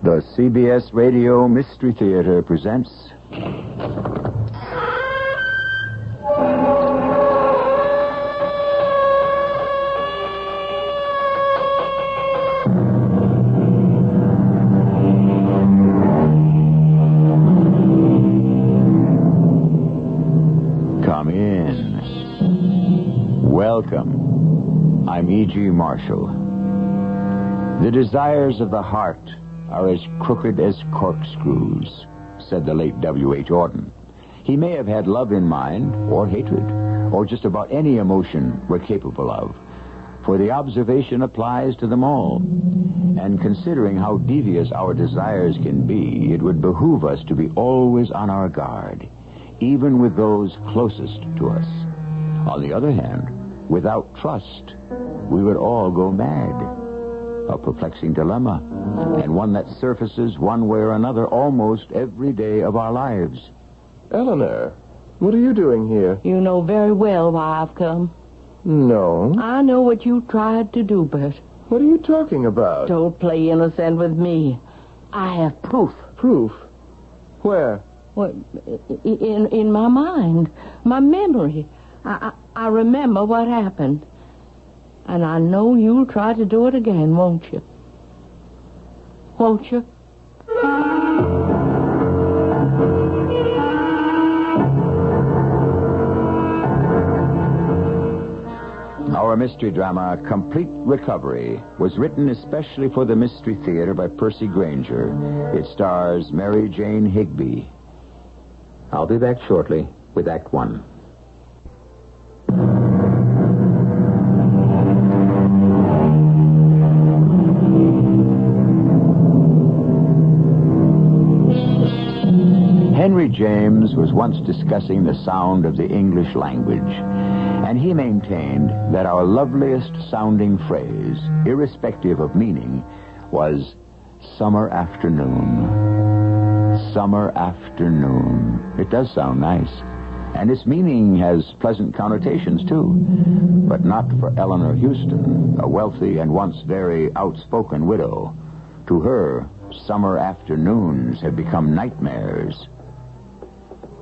The CBS Radio Mystery Theater presents... Come in. Welcome. I'm E.G. Marshall. The desires of the heart are as crooked as corkscrews, said the late W.H. Auden. He may have had love in mind, or hatred, or just about any emotion we're capable of, for the observation applies to them all. And considering how devious our desires can be, it would behoove us to be always on our guard, even with those closest to us. On the other hand, without trust, we would all go mad. A perplexing dilemma, and one that surfaces one way or another almost every day of our lives. Eleanor, what are you doing here? You know very well why I've come. No. I know what you tried to do, Bert. What are you talking about? Don't play innocent with me. I have proof. Proof? Where? Well, in my mind, my memory. I remember what happened. And I know you'll try to do it again, won't you? Won't you? Our mystery drama, Complete Recovery, was written especially for the Mystery Theater by Percy Granger. It stars Mary Jane Higby. I'll be back shortly with Act One. Henry James was once discussing the sound of the English language, and he maintained that our loveliest sounding phrase, irrespective of meaning, was summer afternoon. Summer afternoon. It does sound nice, and its meaning has pleasant connotations, too, but not for Eleanor Houston, a wealthy and once very outspoken widow. To her, summer afternoons have become nightmares.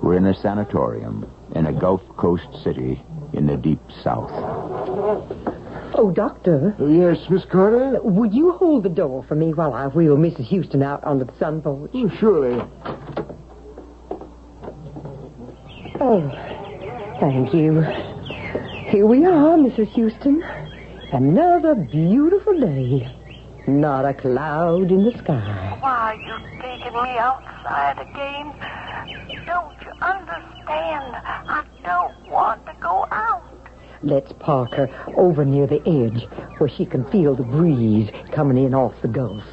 We're in a sanatorium in a Gulf Coast city in the deep south. Oh, Doctor. Yes, Miss Carter? Would you hold the door for me while I wheel Mrs. Houston out onto the sun porch? Oh, surely. Oh, thank you. Here we are, Mrs. Houston. Another beautiful day. Not a cloud in the sky. Why are you taking me outside again? Don't you understand? I don't want to go out. Let's park her over near the edge where she can feel the breeze coming in off the Gulf.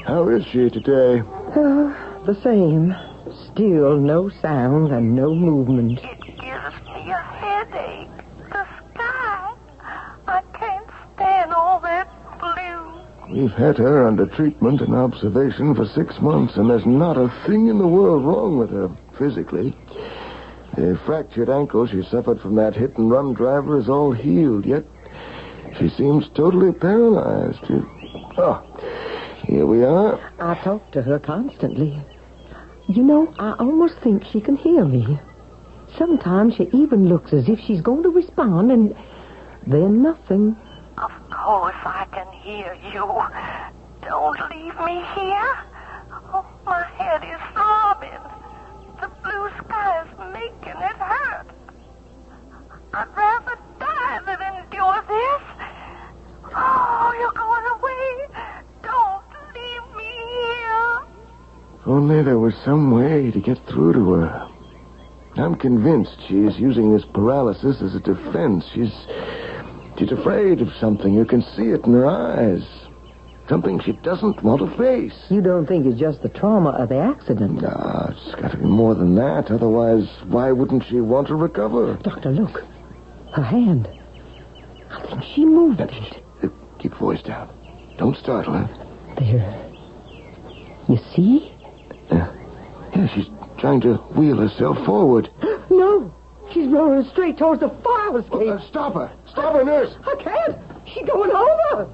How is she today? The same. Still no sound and no movement. It gives me a headache. The sky. I can't stand all that blue. We've had her under treatment and observation for 6 months, and there's not a thing in the world wrong with her, physically. The fractured ankle she suffered from that hit-and-run driver is all healed, yet she seems totally paralyzed. Here we are. I talk to her constantly. You know, I almost think she can hear me. Sometimes she even looks as if she's going to respond, and then nothing. Of course I can hear you. Don't leave me here. Oh, my head is throbbing. The blue sky is making it hurt. I'd rather die than endure this. Oh, you're going away. Don't leave me here. If only there was some way to get through to her. I'm convinced she's using this paralysis as a defense. She's afraid of something. You can see it in her eyes. Something she doesn't want to face. You don't think it's just the trauma of the accident? No, it's got to be more than that. Otherwise, why wouldn't she want to recover? Doctor, look. Her hand. I think she moved it. Keep your voice down. Don't startle her. There. You see? Yeah, she's trying to wheel herself forward. No. She's rolling straight towards the fire escape. Stop her. Stop her, nurse. I can't. She's going over.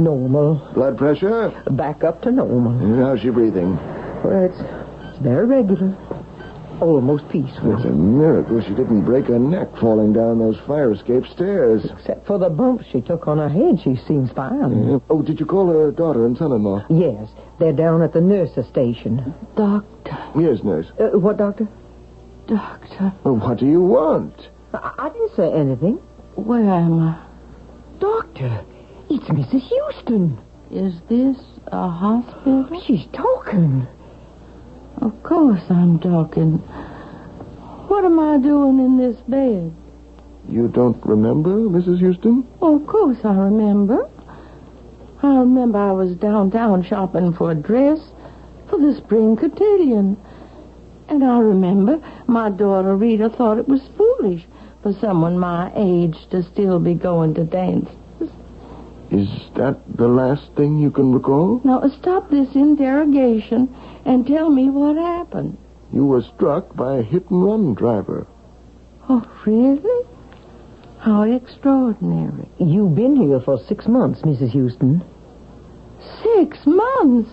Normal. Blood pressure? Back up to normal. How's she breathing? Well, it's very regular. Almost peaceful. It's a miracle she didn't break her neck falling down those fire escape stairs. Except for the bumps she took on her head, she seems fine. Oh, did you call her daughter and son-in-law? Yes, they're down at the nurse's station. Doctor. Yes, nurse. What, doctor? Doctor. Well, what do you want? I didn't say anything. Where am I? Doctor, it's Mrs. Houston. Is this a hospital? She's talking. Of course I'm talking. What am I doing in this bed? You don't remember, Mrs. Houston? Oh, of course I remember. I remember I was downtown shopping for a dress for the spring cotillion. And I remember my daughter Rita thought it was foolish for someone my age to still be going to dances. Is that the last thing you can recall? Now, stop this interrogation and tell me what happened. You were struck by a hit-and-run driver. Oh, really? How extraordinary. You've been here for 6 months, Mrs. Houston. 6 months?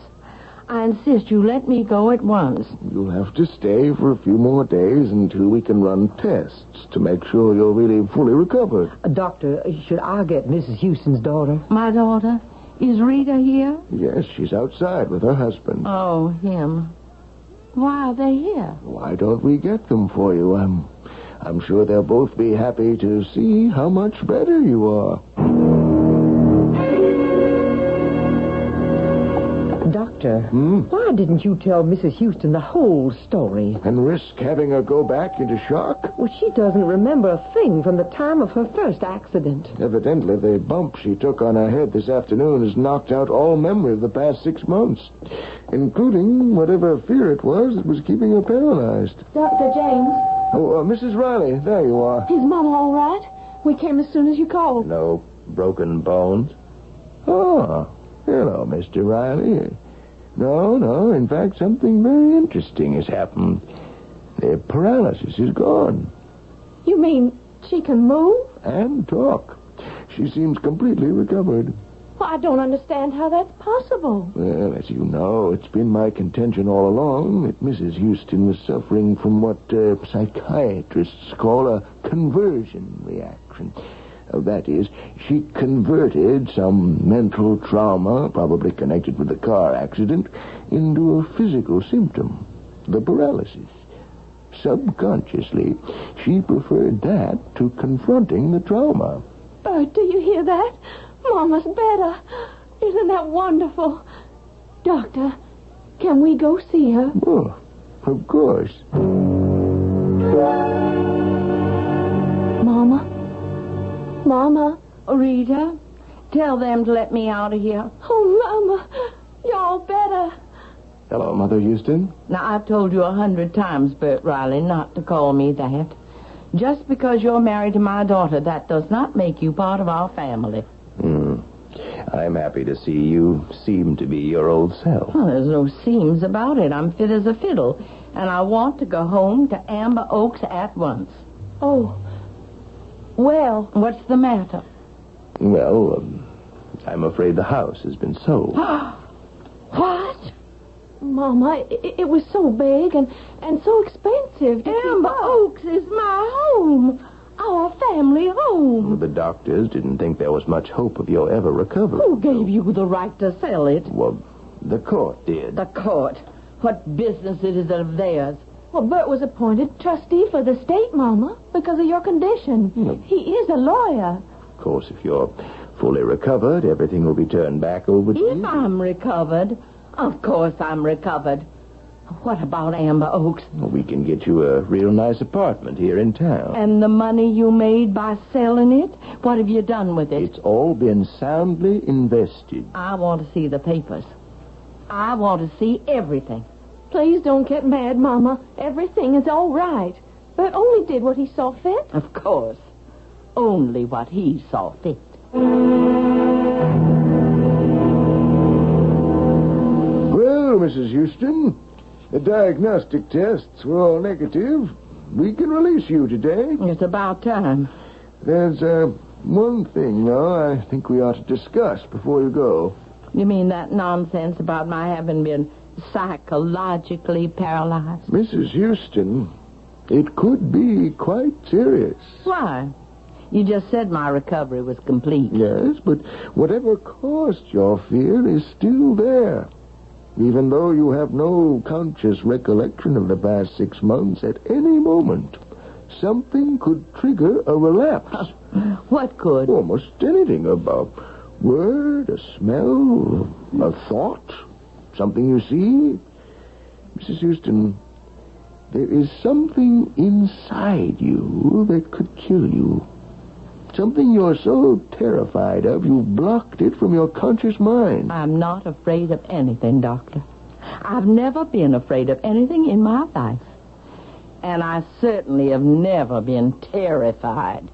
I insist you let me go at once. You'll have to stay for a few more days until we can run tests to make sure you're really fully recovered. Doctor, should I get Mrs. Houston's daughter? My daughter? Is Rita here? Yes, she's outside with her husband. Oh, him. Why are they here? Why don't we get them for you? I'm sure they'll both be happy to see how much better you are. Doctor, why didn't you tell Mrs. Houston the whole story? And risk having her go back into shock? Well, she doesn't remember a thing from the time of her first accident. Evidently, the bump she took on her head this afternoon has knocked out all memory of the past 6 months, including whatever fear it was that was keeping her paralyzed. Dr. James. Oh, Mrs. Riley, there you are. Is Mama all right? We came as soon as you called. No broken bones? Oh, hello, Mr. Riley. No, in fact, something very interesting has happened. The paralysis is gone. You mean she can move? And talk. She seems completely recovered. Well, I don't understand how that's possible. Well, as you know, it's been my contention all along that Mrs. Houston was suffering from what psychiatrists call a conversion reaction. That is, she converted some mental trauma, probably connected with the car accident, into a physical symptom, the paralysis. Subconsciously, she preferred that to confronting the trauma. Bert, do you hear that? Mama's better. Isn't that wonderful? Doctor, can we go see her? Oh, of course. Mama? Rita, tell them to let me out of here. Oh, Mama, you're all better. Hello, Mother Houston. Now, I've told you 100 times, Bert Riley, not to call me that. Just because you're married to my daughter, that does not make you part of our family. I'm happy to see you seem to be your old self. Well, there's no seams about it. I'm fit as a fiddle, and I want to go home to Amber Oaks at once. Oh, well. What's the matter? Well, I'm afraid the house has been sold. What? Mama, it was so big and so expensive. Amber Oaks is my home. Our family home. The doctors didn't think there was much hope of your ever recovering. Who gave you the right to sell it? Well, the court did. The court. What business it is of theirs? Well, Bert was appointed trustee for the state, Mama, because of your condition. He is a lawyer. Of course, if you're fully recovered, everything will be turned back over to you. If I'm recovered, of course I'm recovered. What about Amber Oaks? Well, we can get you a real nice apartment here in town. And the money you made by selling it? What have you done with it? It's all been soundly invested. I want to see the papers. I want to see everything. Please don't get mad, Mama. Everything is all right. Bert only did what he saw fit. Of course. Only what he saw fit. Well, Mrs. Houston, the diagnostic tests were all negative. We can release you today. It's about time. There's one thing, though, I think we ought to discuss before you go. You mean that nonsense about my having been psychologically paralyzed? Mrs. Houston, it could be quite serious. Why? You just said my recovery was complete. Yes, but whatever caused your fear is still there. Even though you have no conscious recollection of the past 6 months, at any moment, something could trigger a relapse. What could? Almost anything. A word, a smell, a thought, something you see. Mrs. Houston, there is something inside you that could kill you. Something you're so terrified of, you've blocked it from your conscious mind. I'm not afraid of anything, Doctor. I've never been afraid of anything in my life. And I certainly have never been terrified.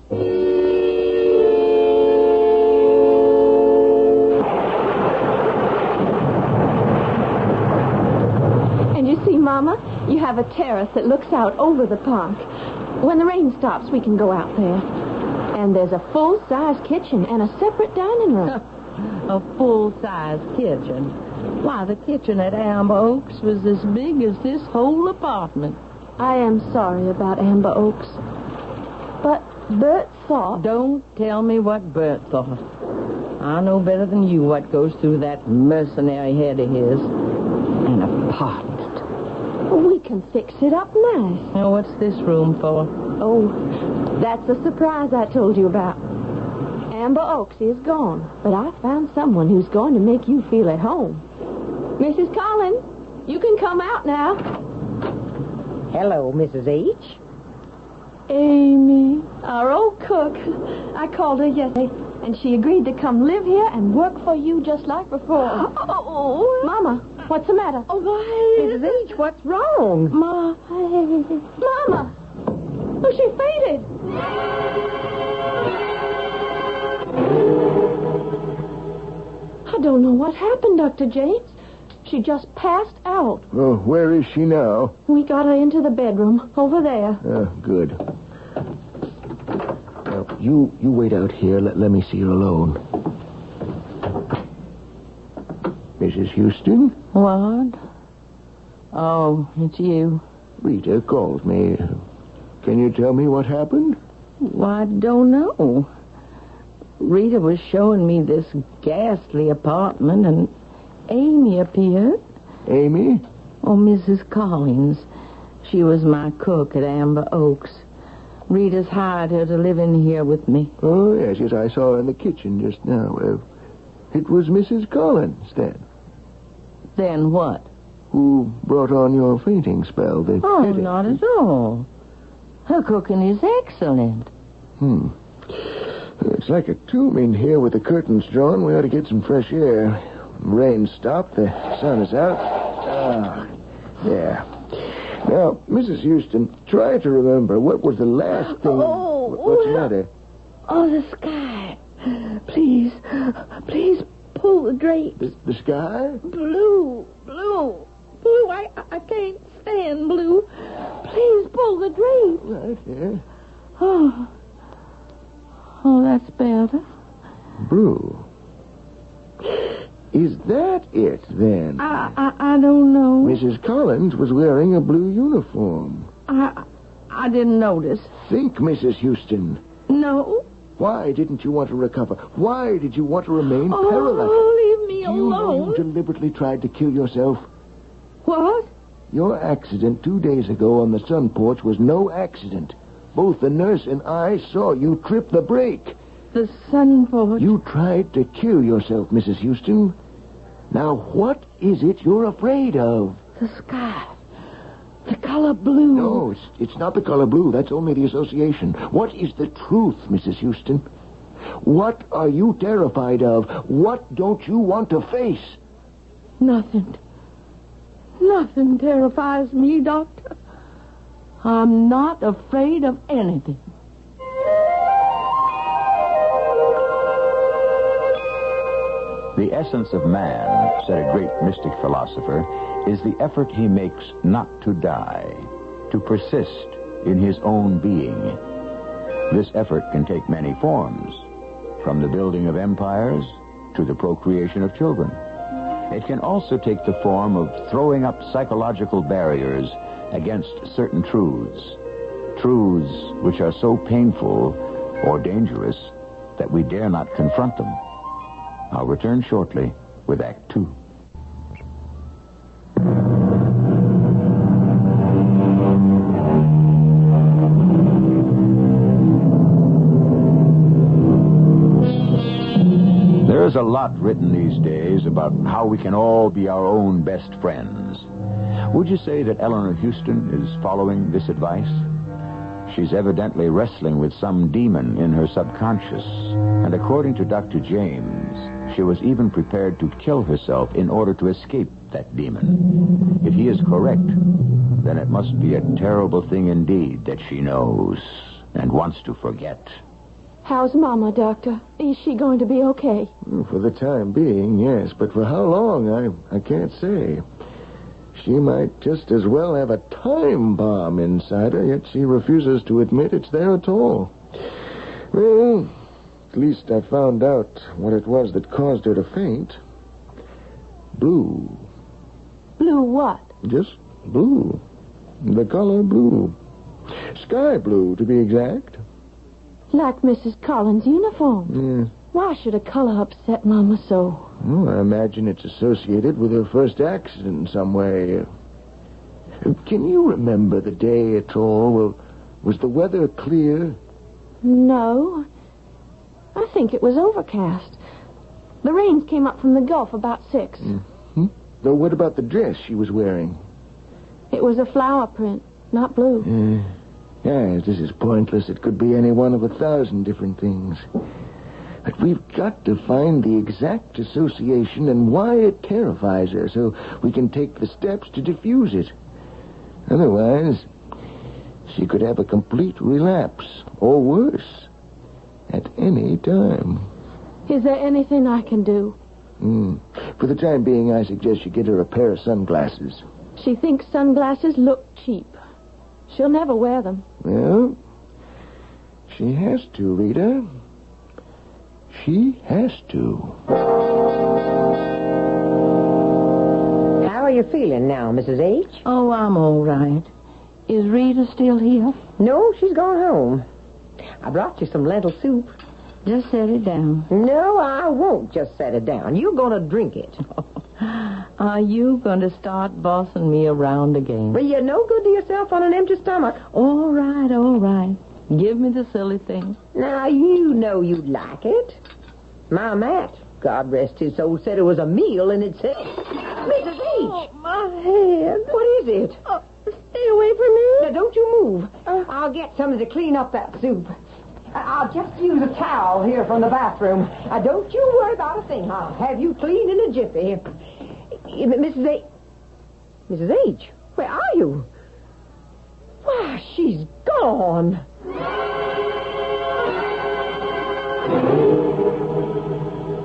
And you see, Mama, you have a terrace that looks out over the park. When the rain stops, we can go out there. And there's a full-size kitchen and a separate dining room. A full-size kitchen? Why, the kitchen at Amber Oaks was as big as this whole apartment. I am sorry about Amber Oaks. But Bert thought... Don't tell me what Bert thought. I know better than you what goes through that mercenary head of his. An apartment. We can fix it up nice. Now, what's this room for? Oh, that's the surprise I told you about. Amber Oaks is gone, but I found someone who's going to make you feel at home. Mrs. Collins, you can come out now. Hello, Mrs. H. Amy, our old cook. I called her yesterday, and she agreed to come live here and work for you just like before. Oh, Mama, what's the matter? Oh, why? Mrs. H, what's wrong? Mama! Oh, she fainted. I don't know what happened, Dr. James. She just passed out. Oh, where is she now? We got her into the bedroom, over there. Good. Now, you wait out here. Let me see her alone. Mrs. Houston? What? Oh, it's you. Rita called me. Can you tell me what happened? Well, I don't know. Rita was showing me this ghastly apartment, and Amy appeared. Amy? Oh, Mrs. Collins. She was my cook at Amber Oaks. Rita's hired her to live in here with me. Oh, yes, I saw her in the kitchen just now. It was Mrs. Collins, then. Then what? Who brought on your fainting spell? Oh, not at all. Her cooking is excellent. It's like a tomb in here with the curtains drawn. We ought to get some fresh air. Rain stopped. The sun is out. There. Now, Mrs. Houston, try to remember what was the last thing... What's the matter? Oh, the sky. Please pull the drapes. The sky? Blue. I can't stand blue. Please pull the drapes. Right here. Oh, that's better. Blue. Is that it, then? I don't know. Mrs. Collins was wearing a blue uniform. I didn't notice. Think, Mrs. Houston. No. Why didn't you want to recover? Why did you want to remain paralyzed? Oh, leave me Do you know alone. you deliberately tried to kill yourself? What? Your accident 2 days ago on the sun porch was no accident. Both the nurse and I saw you trip the brake. The sun porch. You tried to kill yourself, Mrs. Houston. Now, what is it you're afraid of? The sky. The color blue. No, it's not the color blue. That's only the association. What is the truth, Mrs. Houston? What are you terrified of? What don't you want to face? Nothing. Nothing terrifies me, Doctor. I'm not afraid of anything. The essence of man, said a great mystic philosopher, is the effort he makes not to die, to persist in his own being. This effort can take many forms. from the building of empires to the procreation of children. It can also take the form of throwing up psychological barriers against certain truths which are so painful or dangerous that we dare not confront them. I'll return shortly with Act 2. There's a lot written these days about how we can all be our own best friends. Would you say that Eleanor Houston is following this advice? She's evidently wrestling with some demon in her subconscious, and according to Dr. James, she was even prepared to kill herself in order to escape that demon. If he is correct, then it must be a terrible thing indeed that she knows and wants to forget. How's Mama, Doctor? Is she going to be okay? For the time being, yes. But for how long, I can't say. She might just as well have a time bomb inside her, yet she refuses to admit it's there at all. Well, at least I found out what it was that caused her to faint. Blue. Blue what? Just blue. The color blue. Sky blue, to be exact. Like Mrs. Collins' uniform. Yeah. Why should a color upset Mama so? Well, I imagine it's associated with her first accident in some way. Can you remember the day at all? Well, was the weather clear? No. I think it was overcast. The rains came up from the Gulf about 6. Mm-hmm. Though what about the dress she was wearing? It was a flower print, not blue. Yes, this is pointless. It could be any one of 1,000 different things. But we've got to find the exact association and why it terrifies her so we can take the steps to diffuse it. Otherwise, she could have a complete relapse, or worse, at any time. Is there anything I can do? For the time being, I suggest you get her a pair of sunglasses. She thinks sunglasses look cheap. She'll never wear them. Well, she has to, Rita. She has to. How are you feeling now, Mrs. H? Oh, I'm all right. Is Rita still here? No, she's gone home. I brought you some lentil soup. Just set it down. No, I won't just set it down. You're going to drink it. Are you going to start bossing me around again? Well, you're no good to yourself on an empty stomach. All right, all right. Give me the silly thing. Now, you know you'd like it. My Matt, God rest his soul, said it was a meal in itself. Mrs. H! Oh, my head. What is it? Stay away from me. Now, don't you move. I'll get somebody to clean up that soup. I'll just use a towel here from the bathroom. Don't you worry about a thing. I'll have you clean in a jiffy. Mrs. H. Mrs. H, where are you? Why, she's gone.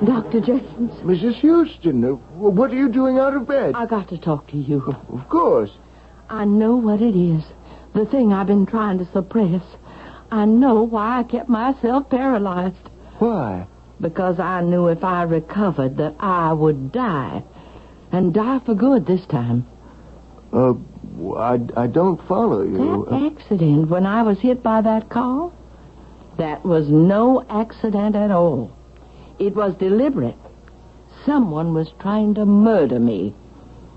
Dr. Jeffens. Mrs. Houston, what are you doing out of bed? I got to talk to you. Of course. I know what it is. The thing I've been trying to suppress. I know why I kept myself paralyzed. Why? Because I knew if I recovered that I would die. And die for good this time. I don't follow you. That accident when I was hit by that car? That was no accident at all. It was deliberate. Someone was trying to murder me.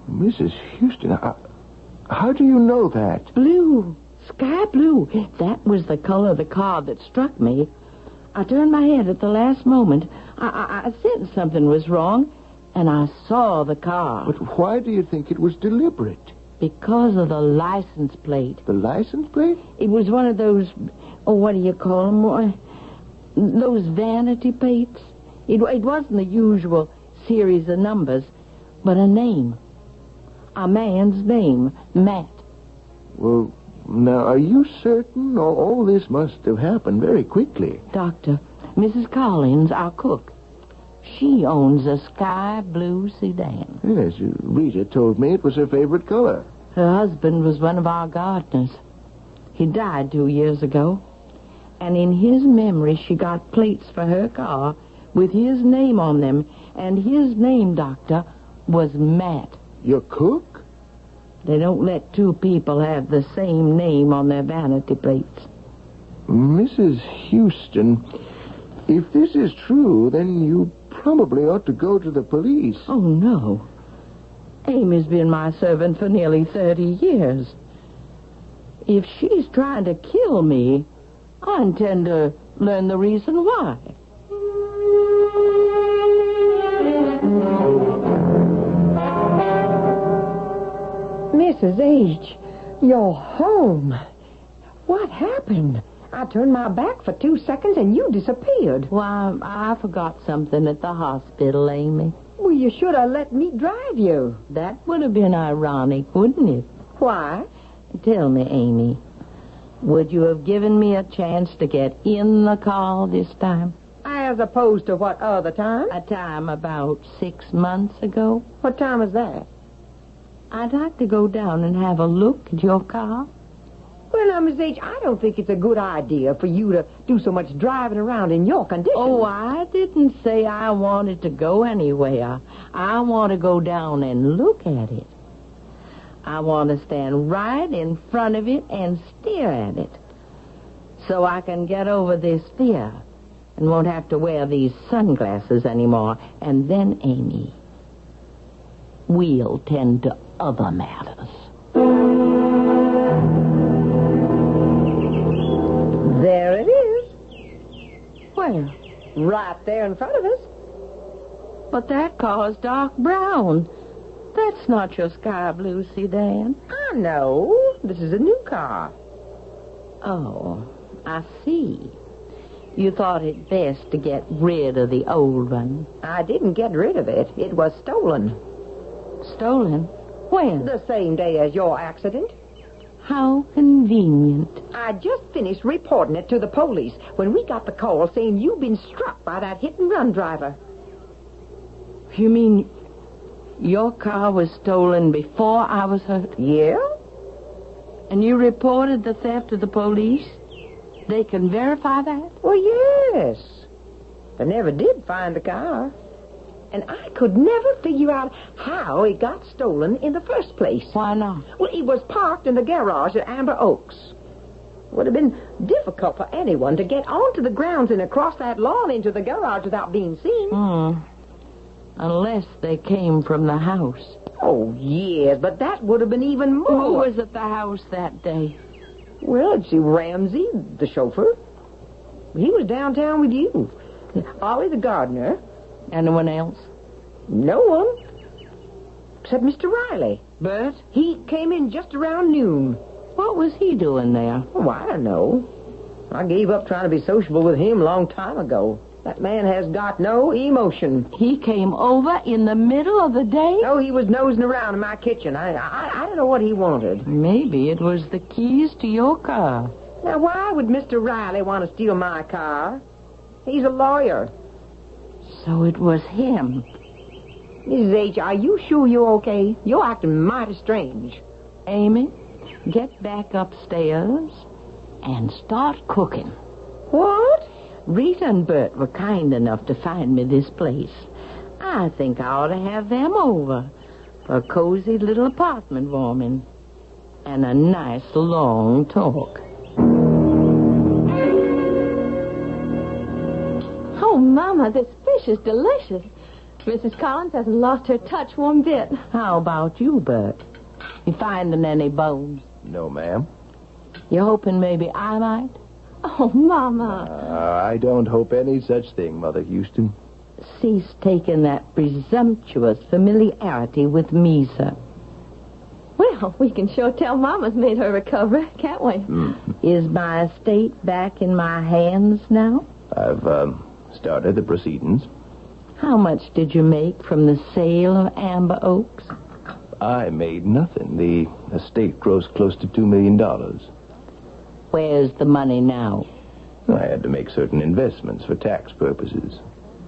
Mrs. Houston, how do you know that? Blue. Sky blue. That was the color of the car that struck me. I turned my head at the last moment. I sensed something was wrong, and I saw the car. But why do you think it was deliberate? Because of the license plate. The license plate? It was one of those, what do you call them? Those vanity plates. It wasn't the usual series of numbers, but a name. A man's name, Matt. Well, now, are you certain all this must have happened very quickly? Doctor, Mrs. Collins, our cook, she owns a sky blue sedan. Yes, Rita told me it was her favorite color. Her husband was one of our gardeners. He died 2 years ago. And in his memory, she got plates for her car with his name on them. And his name, Doctor, was Matt. Your cook? They don't let two people have the same name on their vanity plates. Mrs. Houston, if this is true, then you probably ought to go to the police. Oh, no. Amy's been my servant for nearly 30 years. If she's trying to kill me, I intend to learn the reason why. Mrs. H., you're home. What happened? I turned my back for 2 seconds and you disappeared. Why, I forgot something at the hospital, Amy. Well, you should have let me drive you. That would have been ironic, wouldn't it? Why? Tell me, Amy, would you have given me a chance to get in the car this time? As opposed to what other time? A time about 6 months ago. What time is that? I'd like to go down and have a look at your car. Well, now, Miss H., I don't think it's a good idea for you to do so much driving around in your condition. Oh, I didn't say I wanted to go anywhere. I want to go down and look at it. I want to stand right in front of it and stare at it, so I can get over this fear and won't have to wear these sunglasses anymore. And then, Amy, we'll tend to other matters. There it is. Where? Right there in front of us. But that car's dark brown. That's not your sky blue sedan. I know. This is a new car. Oh, I see. You thought it best to get rid of the old one. I didn't get rid of it. It was stolen. Stolen? When? The same day as your accident. How convenient. I just finished reporting it to the police when we got the call saying you'd been struck by that hit-and-run driver. You mean your car was stolen before I was hurt? Yeah? And you reported the theft to the police? They can verify that? Well, yes. They never did find the car. And I could never figure out how it got stolen in the first place. Why not? Well, it was parked in the garage at Amber Oaks. It would have been difficult for anyone to get onto the grounds and across that lawn into the garage without being seen. Unless they came from the house. Oh, yes, but that would have been even more. Who was at the house that day? Well, let's see, Ramsey, the chauffeur. He was downtown with you. Ollie, the gardener. Anyone else? No one. Except Mr. Riley. Bert? He came in just around noon. What was he doing there? Oh, I don't know. I gave up trying to be sociable with him a long time ago. That man has got no emotion. He came over in the middle of the day? No, he was nosing around in my kitchen. I don't know what he wanted. Maybe it was the keys to your car. Now, why would Mr. Riley want to steal my car? He's a lawyer. So it was him. Mrs. H., are you sure you're okay? You're acting mighty strange. Amy, get back upstairs and start cooking. What? Rita and Bert were kind enough to find me this place. I think I ought to have them over for a cozy little apartment warming and a nice long talk. Oh, Mama, this fish is delicious. Mrs. Collins hasn't lost her touch one bit. How about you, Bert? You finding any bones? No, ma'am. You hoping maybe I might? Oh, Mama. I don't hope any such thing, Mother Houston. Cease taking that presumptuous familiarity with me, sir. Well, we can sure tell Mama's made her recovery, can't we? Is my estate back in my hands now? I've started the proceedings. How much did you make from the sale of Amber Oaks? I made nothing. The estate grossed close to $2 million. Where's the money now? I had to make certain investments for tax purposes.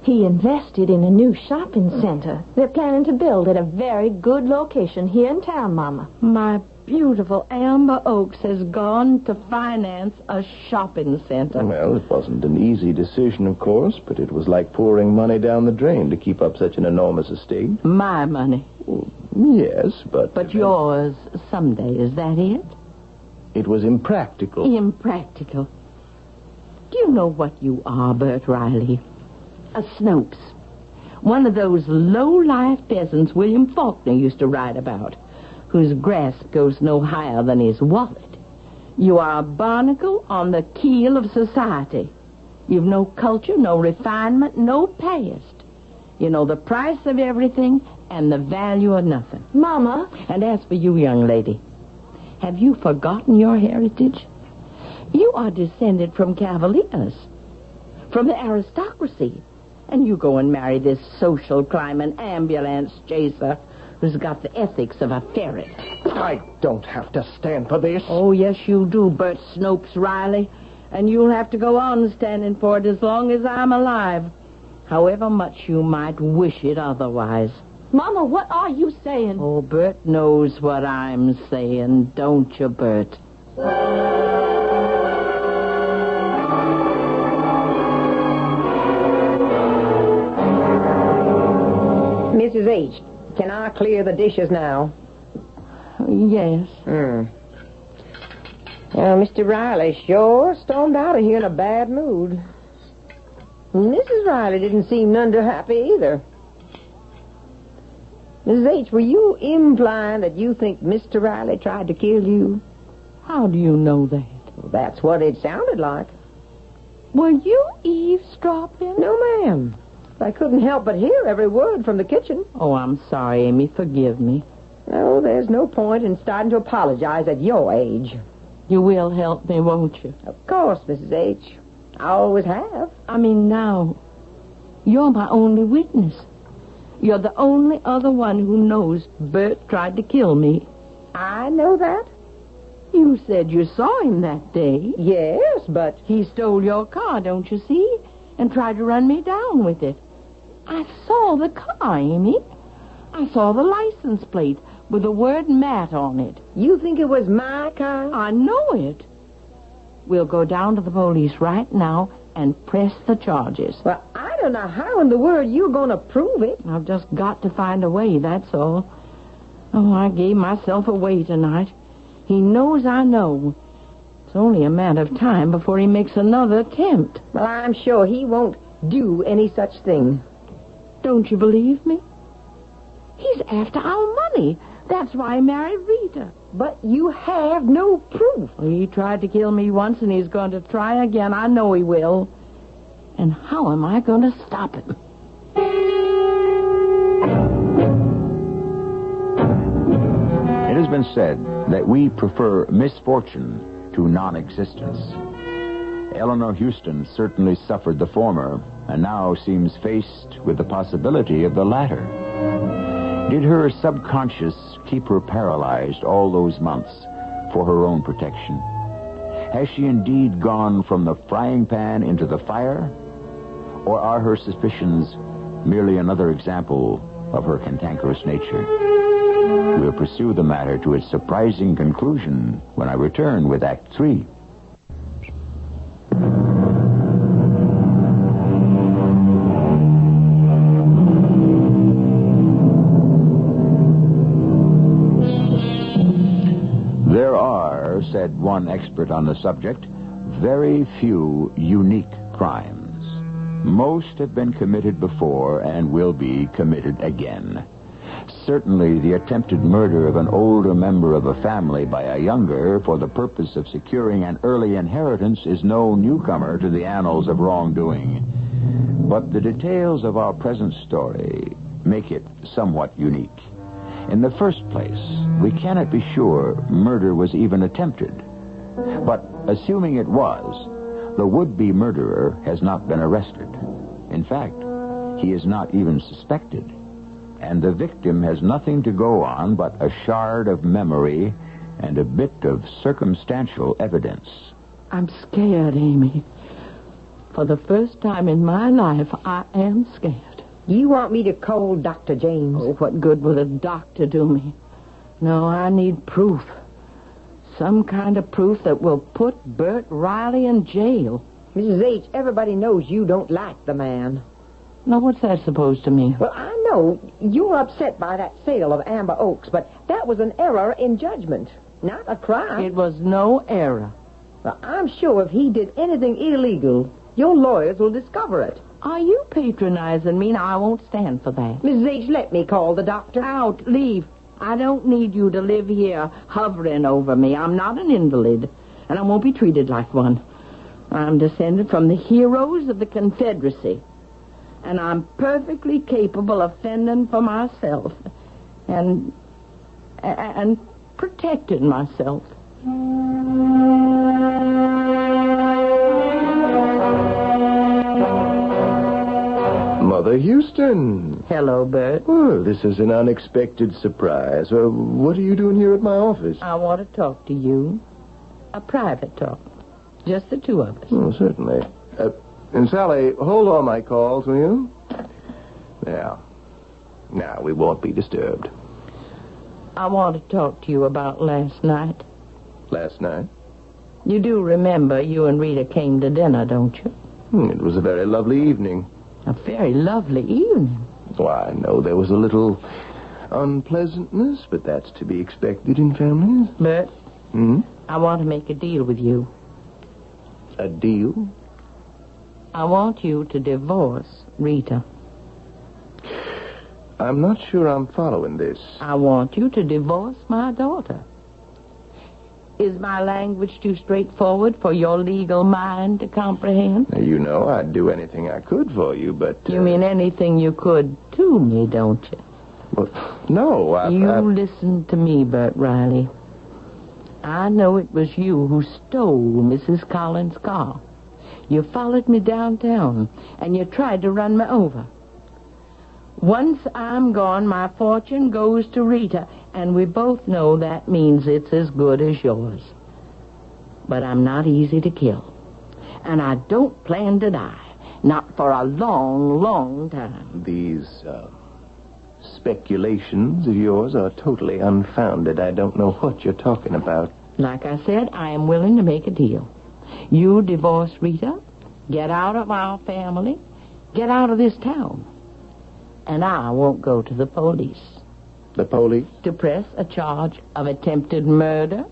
He invested in a new shopping center they're planning to build at a very good location here in town, Mama. My beautiful Amber Oaks has gone to finance a shopping center. Well, it wasn't an easy decision, of course, but it was like pouring money down the drain to keep up such an enormous estate. My money. Well, yes, but... But yours someday, is that it? It was impractical. Impractical. Do you know what you are, Bert Riley? A Snopes. One of those low-life peasants William Faulkner used to write about, whose grasp goes no higher than his wallet. You are a barnacle on the keel of society. You've no culture, no refinement, no past. You know the price of everything and the value of nothing. Mama. And as for you, young lady, have you forgotten your heritage? You are descended from cavaliers, from the aristocracy. And you go and marry this social climb, an ambulance chaser who's got the ethics of a ferret. I don't have to stand for this. Oh, yes, you do, Bert Snopes Riley. And you'll have to go on standing for it as long as I'm alive, however much you might wish it otherwise. Mama, what are you saying? Oh, Bert knows what I'm saying, don't you, Bert? Mrs. H., can I clear the dishes now? Yes. Mr. Riley sure stormed out of here in a bad mood. Mrs. Riley didn't seem none too happy either. Mrs. H., were you implying that you think Mr. Riley tried to kill you? How do you know that? Well, that's what it sounded like. Were you eavesdropping? No, ma'am. I couldn't help but hear every word from the kitchen. Oh, I'm sorry, Amy. Forgive me. No, there's no point in starting to apologize at your age. You will help me, won't you? Of course, Mrs. H. I always have. I mean, now, you're my only witness. You're the only other one who knows Bert tried to kill me. I know that. You said you saw him that day. Yes, but... He stole your car, don't you see? And tried to run me down with it. I saw the car, Amy. I saw the license plate with the word Matt on it. You think it was my car? I know it. We'll go down to the police right now and press the charges. Well, I don't know how in the world you're going to prove it. I've just got to find a way, that's all. Oh, I gave myself away tonight. He knows I know. It's only a matter of time before he makes another attempt. Well, I'm sure he won't do any such thing. Don't you believe me? He's after our money. That's why he married Rita. But you have no proof. Well, he tried to kill me once, and he's going to try again. I know he will. And how am I going to stop him? It has been said that we prefer misfortune to non-existence. Eleanor Houston certainly suffered the former, and now seems faced with the possibility of the latter. Did her subconscious keep her paralyzed all those months for her own protection? Has she indeed gone from the frying pan into the fire? Or are her suspicions merely another example of her cantankerous nature? We'll pursue the matter to its surprising conclusion when I return with Act 3. There are, said one expert on the subject, very few unique crimes. Most have been committed before and will be committed again. Certainly, the attempted murder of an older member of a family by a younger for the purpose of securing an early inheritance is no newcomer to the annals of wrongdoing. But the details of our present story make it somewhat unique. In the first place, we cannot be sure murder was even attempted. But assuming it was, the would-be murderer has not been arrested. In fact, he is not even suspected. And the victim has nothing to go on but a shard of memory and a bit of circumstantial evidence. I'm scared, Amy. For the first time in my life, I am scared. You want me to call Dr. James? Oh, what good will a doctor do me? No, I need proof. Some kind of proof that will put Bert Riley in jail. Mrs. H., everybody knows you don't like the man. Now, what's that supposed to mean? Well, I know you're upset by that sale of Amber Oaks, but that was an error in judgment, not a crime. It was no error. Well, I'm sure if he did anything illegal, your lawyers will discover it. Are you patronizing me? Now, I won't stand for that. Mrs. H., let me call the doctor. Out. Leave. I don't need you to live here hovering over me. I'm not an invalid, and I won't be treated like one. I'm descended from the heroes of the Confederacy, and I'm perfectly capable of fending for myself and protecting myself. Mother Houston. Hello, Bert. Well, this is an unexpected surprise. What are you doing here at my office? I want to talk to you. A private talk. Just the two of us. Oh, certainly. And Sally, hold all my calls, will you? Now, we won't be disturbed. I want to talk to you about last night. Last night? You do remember you and Rita came to dinner, don't you? It was a very lovely evening. A very lovely evening. Why, I know there was a little unpleasantness, but that's to be expected in families. Bert, Hmm? I want to make a deal with you. A deal? I want you to divorce Rita. I'm not sure I'm following this. I want you to divorce my daughter. Is my language too straightforward for your legal mind to comprehend? Now, you know I'd do anything I could for you, but... You mean anything you could to me, don't you? Well, no, You listen to me, Bert Riley. I know it was you who stole Mrs. Collins' car. You followed me downtown, and you tried to run me over. Once I'm gone, my fortune goes to Rita, and we both know that means it's as good as yours. But I'm not easy to kill, and I don't plan to die, not for a long, long time. These, speculations of yours are totally unfounded. I don't know what you're talking about. Like I said, I am willing to make a deal. You divorce Rita, get out of our family, get out of this town. And I won't go to the police. The police? To press a charge of attempted murder.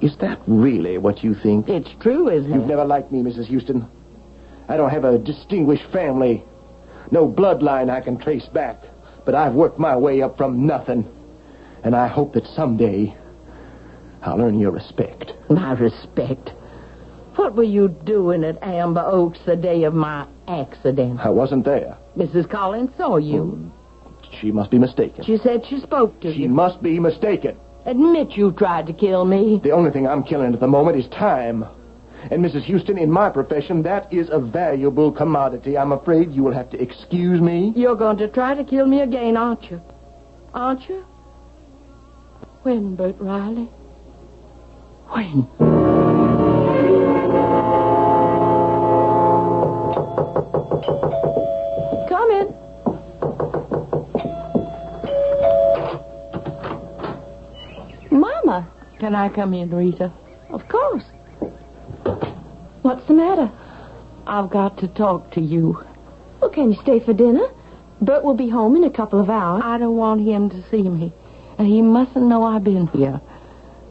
Is that really what you think? It's true, isn't You've it? never liked me, Mrs. Houston. I don't have a distinguished family. No bloodline I can trace back. But I've worked my way up from nothing. And I hope that someday I'll earn your respect. My respect. What were you doing at Amber Oaks the day of my accident? I wasn't there. Mrs. Collins saw you. She must be mistaken. She said she spoke to She you. must be mistaken. Admit you tried to kill me. The only thing I'm killing at the moment is time. And, Mrs. Houston, in my profession, that is a valuable commodity. I'm afraid you will have to excuse me. You're going to try to kill me again, aren't you? Aren't you? When, Bert Riley? When? Come in. Mama, Can I come in, Rita? of course. What's the matter? I've got to talk to you. Well, can you stay for dinner? Bert will be home in a couple of hours. I don't want him to see me. And he mustn't know I've been here.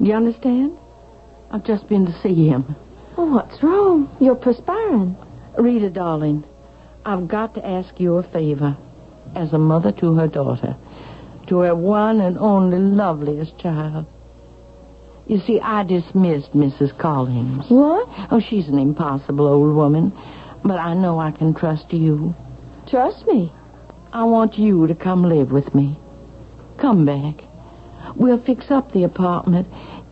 Do you understand? I've just been to see him. Well, what's wrong? You're perspiring. Rita, darling, I've got to ask you a favor. As a mother to her daughter. To her one and only loveliest child. You see, I dismissed Mrs. Collins. What? Oh, she's an impossible old woman. But I know I can trust you. Trust me. I want you to come live with me. Come back. We'll fix up the apartment.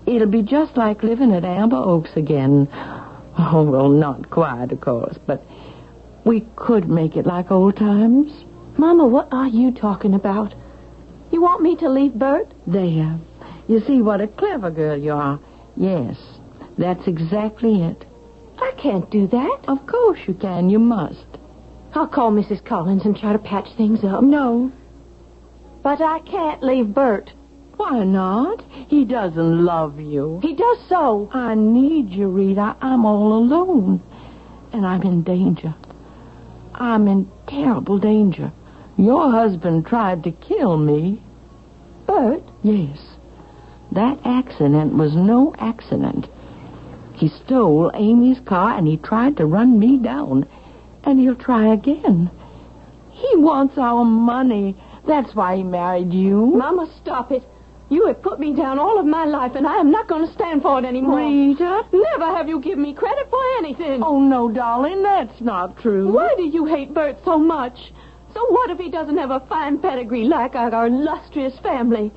It'll be just like living at Amber Oaks again. Oh, well, not quite, of course, but we could make it like old times. Mama, what are you talking about? You want me to leave Bert? There. You see what a clever girl you are. Yes, that's exactly it. I can't do that. Of course you can. You must. I'll call Mrs. Collins and try to patch things up. No. But I can't leave Bert. Why not? He doesn't love you. He does so. I need you, Rita. I'm all alone. And I'm in danger. I'm in terrible danger. Your husband tried to kill me. Bert? Yes. That accident was no accident. He stole Amy's car and he tried to run me down. And he'll try again. He wants our money. That's why he married you. Mama, stop it. You have put me down all of my life, and I am not going to stand for it anymore. Rita? Never have you given me credit for anything. Oh, no, darling, that's not true. Why do you hate Bert so much? So what if he doesn't have a fine pedigree like our illustrious family?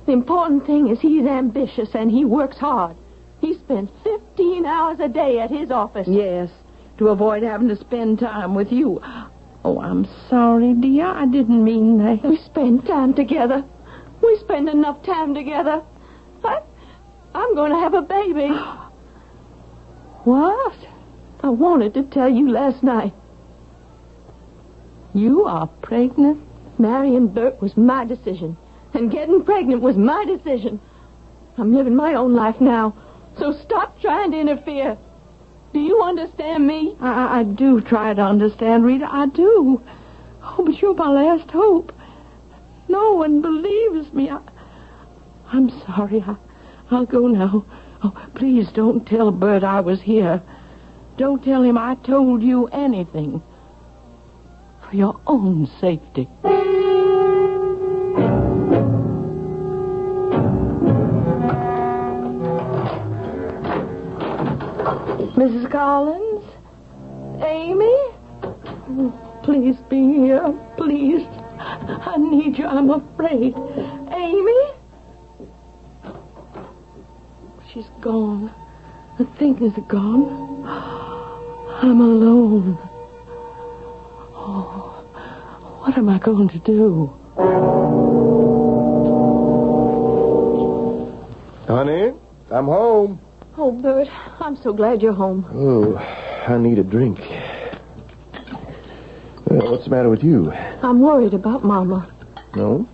The important thing is he's ambitious and he works hard. He spends 15 hours a day at his office. Yes, to avoid having to spend time with you. Oh, I'm sorry, dear. I didn't mean that. We spend time together. We spend enough time together. I'm going to have a baby. What? I wanted to tell you last night. You are pregnant? Marrying Bert was my decision, and getting pregnant was my decision. I'm living my own life now, so stop trying to interfere. Do you understand me? I do try to understand, Rita. I do. Oh, but you're my last hope. No one believes me. I'm sorry. I'll go now. Oh, please don't tell Bert I was here. Don't tell him I told you anything. For your own safety. Mrs. Collins? Amy? Please be here. Please. I need you. I'm afraid. Amy? She's gone. The things are gone. I'm alone. Oh, what am I going to do? Honey, I'm home. Oh, Bert, I'm so glad you're home. Oh, I need a drink. Well, what's the matter with you? I'm worried about Mama. No?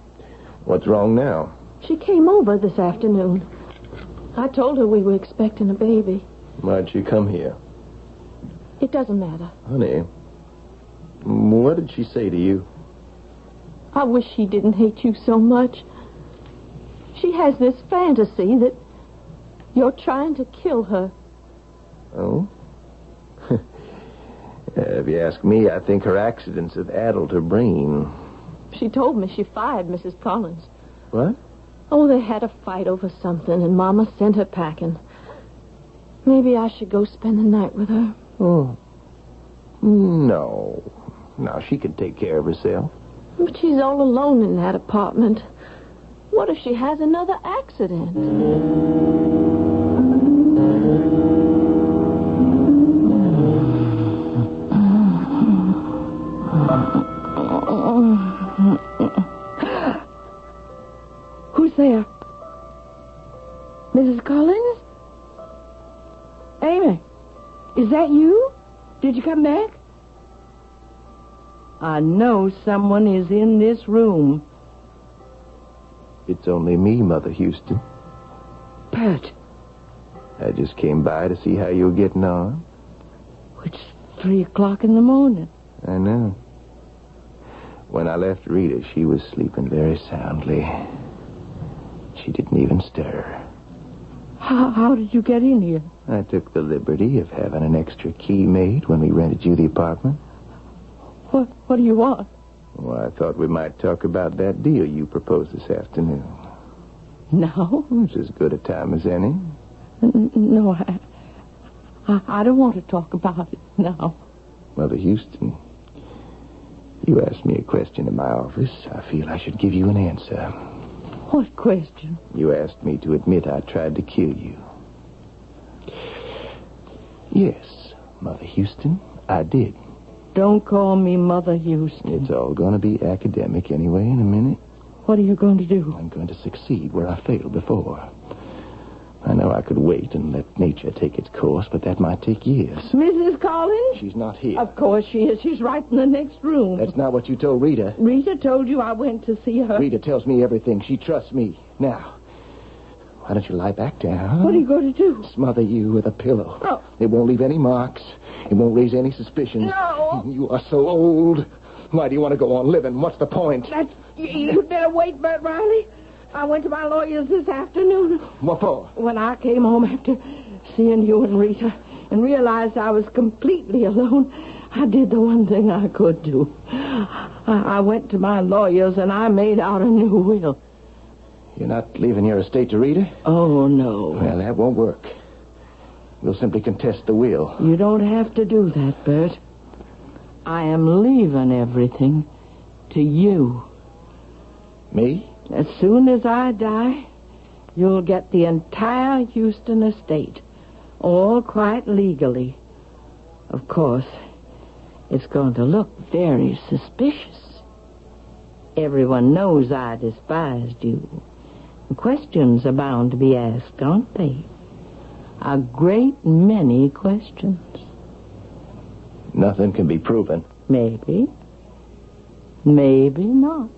What's wrong now? She came over this afternoon. I told her we were expecting a baby. Why'd she come here? It doesn't matter. Honey, what did she say to you? I wish she didn't hate you so much. She has this fantasy that you're trying to kill her. Oh? If you ask me, I think her accidents have addled her brain. She told me she fired Mrs. Collins. What? Oh, they had a fight over something, and Mama sent her packing. Maybe I should go spend the night with her. Oh. No. Now, she can take care of herself. But she's all alone in that apartment. What if she has another accident? Who's there? Mrs. Collins? Amy, is that you? Did you come back? I know someone is in this room. It's only me, Mother Houston. Bert. I just came by to see how you were getting on. It's 3 o'clock in the morning. I know. When I left Rita, she was sleeping very soundly. She didn't even stir. How did you get in here? I took the liberty of having an extra key made when we rented you the apartment. What do you want? Well, I thought we might talk about that deal you proposed this afternoon. No? It's as good a time as any. No, I don't want to talk about it now. Mother Houston, you asked me a question in my office. I feel I should give you an answer. What question? You asked me to admit I tried to kill you. Yes, Mother Houston, I did. Don't call me Mother Houston. It's all going to be academic anyway in a minute. What are you going to do? I'm going to succeed where I failed before. I know I could wait and let nature take its course, but that might take years. Mrs. Collins? She's not here. Of course she is. She's right in the next room. That's not what you told Rita. Rita told you I went to see her. Rita tells me everything. She trusts me. Now, why don't you lie back down? What are you going to do? Smother you with a pillow. Oh. It won't leave any marks. It won't raise any suspicions. No. You are so old. Why do you want to go on living? What's the point? You'd better wait, Bert Riley. I went to my lawyer's this afternoon. What for? When I came home after seeing you and Rita and realized I was completely alone, I did the one thing I could do. I went to my lawyer's and I made out a new will. You're not leaving your estate to Rita? Oh, no. Well, that won't work. We'll simply contest the will. You don't have to do that, Bert. I am leaving everything to you. Me? As soon as I die, you'll get the entire Houston estate, all quite legally. Of course, it's going to look very suspicious. Everyone knows I despised you. Questions are bound to be asked, aren't they? A great many questions. Nothing can be proven. Maybe. Maybe not.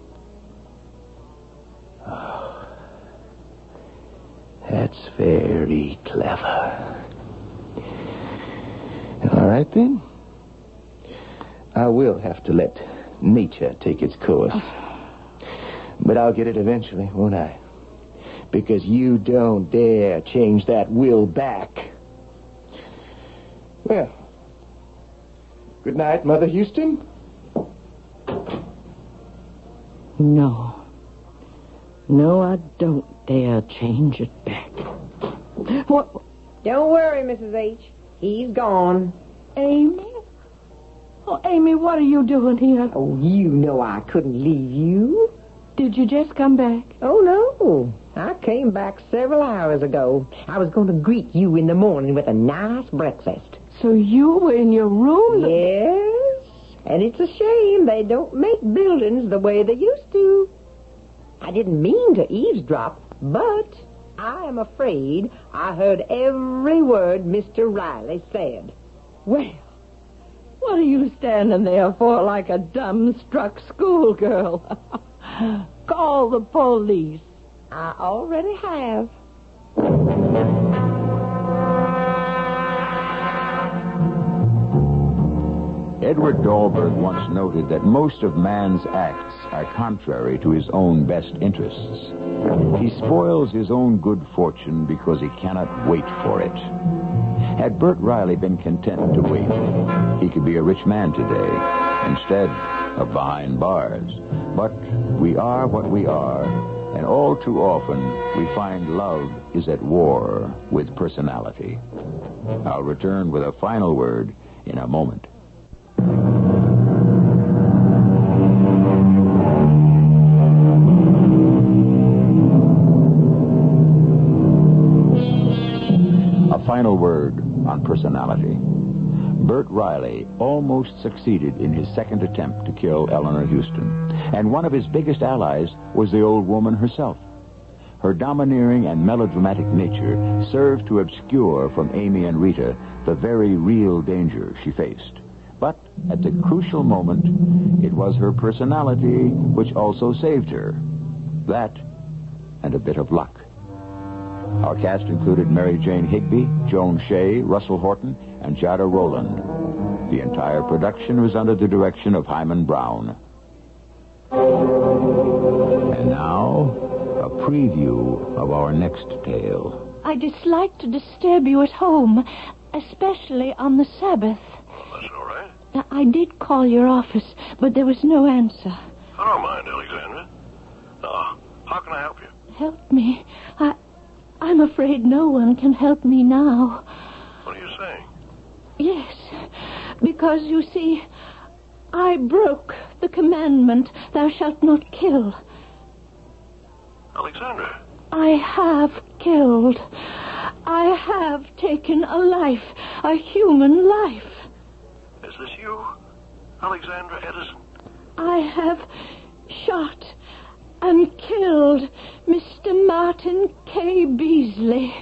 Oh, that's very clever. All right, then. I will have to let nature take its course. But I'll get it eventually, won't I? Because you don't dare change that will back. Well, good night, Mother Houston. No. No, I don't dare change it back. What? Don't worry, Mrs. H. He's gone. Amy? Oh, Amy, what are you doing here? Oh, you know I couldn't leave you. Did you just come back? Oh, no. I came back several hours ago. I was going to greet you in the morning with a nice breakfast. So you were in your room? Yes. And it's a shame they don't make buildings the way they used to. I didn't mean to eavesdrop, but I am afraid I heard every word Mr. Riley said. Well, what are you standing there for like a dumbstruck schoolgirl? Call the police. I already have. Edward Dahlberg once noted that most of man's acts are contrary to his own best interests. He spoils his own good fortune because he cannot wait for it. Had Bert Riley been content to wait, he could be a rich man today, instead of behind bars. But we are what we are, and all too often we find love is at war with personality. I'll return with a final word in a moment. A final word on personality. Bert Riley almost succeeded in his second attempt to kill Eleanor Houston, and one of his biggest allies was the old woman herself. Her domineering and melodramatic nature served to obscure from Amy and Rita the very real danger she faced. But at the crucial moment, it was her personality which also saved her. That and a bit of luck. Our cast included Mary Jane Higby, Joan Shea, Russell Horton, and Jada Rowland. The entire production was under the direction of Hyman Brown. And now, a preview of our next tale. I dislike to disturb you at home, especially on the Sabbath. Well, that's all right. I did call your office, but there was no answer. I don't mind, Alexandra. How can I help you? Help me. I'm afraid no one can help me now. What are you saying? Yes, because, you see, I broke the commandment, thou shalt not kill. Alexandra. I have killed. I have taken a life, a human life. Is this you, Alexandra Edison? I have shot and killed Mr. Martin K. Beasley.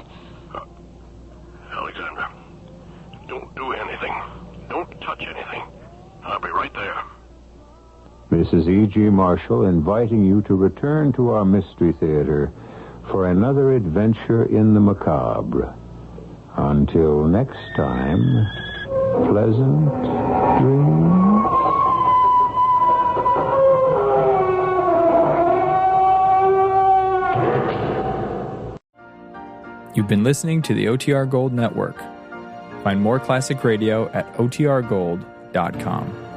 Alexandra, don't do anything. Don't touch anything. I'll be right there. Mrs. E.G. Marshall inviting you to return to our Mystery Theater for another adventure in the macabre. Until next time, pleasant dreams. You've been listening to the OTR Gold Network. Find more classic radio at otrgold.com.